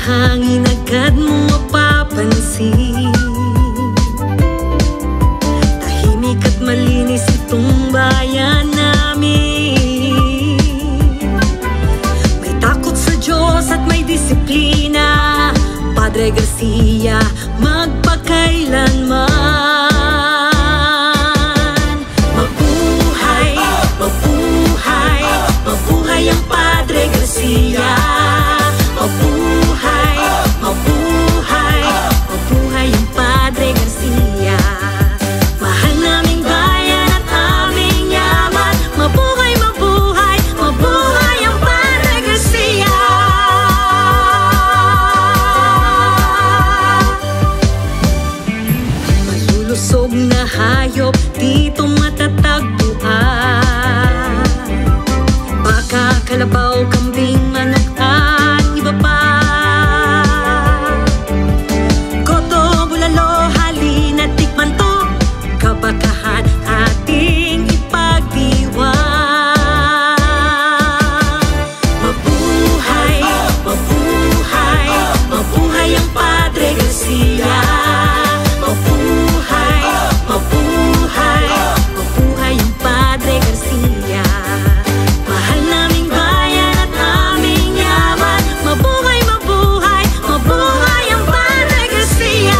hangin agad mo mapapansin. Tahimik at malinis itong bayan namin. May takot sa Diyos at may disiplina, Padre Garcia, magpakailanman. Mabuhay, mabuhay, mabuhay ang Padre Garcia. Mabuhay, mabuhay, mabuhay ang Padre Garcia. Mahal naming bayan at aming yaman. Mabuhay, mabuhay, mabuhay ang Padre Garcia. Malulusog na hayop dito matatagpuan. Baka, kalabaw, kambing, manok at iba pa. Goto, bulalo, halina, tikman to. Kabakahan ating ipagdiwang. Mabuhay, mabuhay, mabuhay ang Padre Garcia. Mabuhay, mabuhay, mabuhay ang Padre Garcia. Mahal naming bayan at aming yaman. Mabuhay, mabuhay, mabuhay ang Padre Garcia.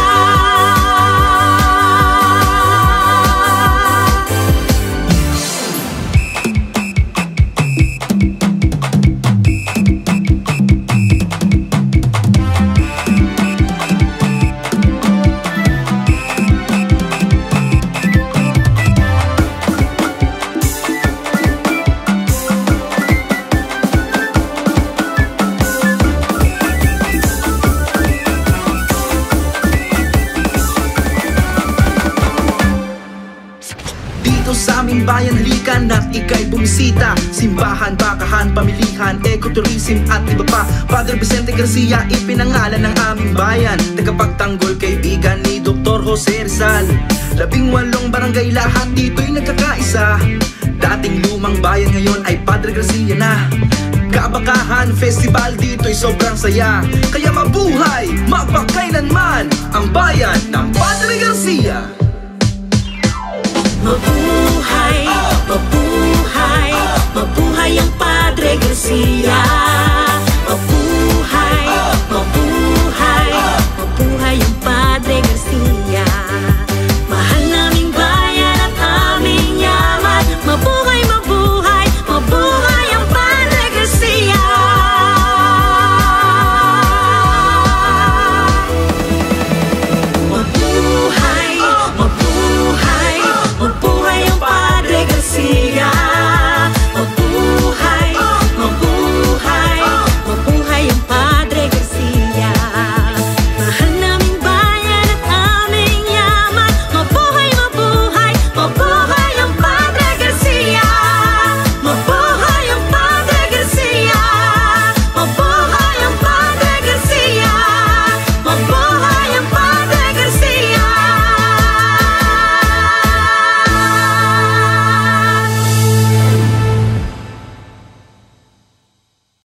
Dito sa aming bayan, halika na't ika'y bumisita. Simbahan, bakahan, pamilihan, ecotourism at iba pa. Father Vicente Garcia, ipinangalan ng aming bayan. Tagapagtanggol, kaibigan ni Dr. Jose Rizal. 18 barangay, lahat dito'y nagkakaisa. Dating lumang bayan, ngayon ay Padre Garcia na. Kabakahan Festival, dito'y sobrang saya. Kaya mabuhay, magpakailanman ang bayan ng Padre Garcia. Mabuhay,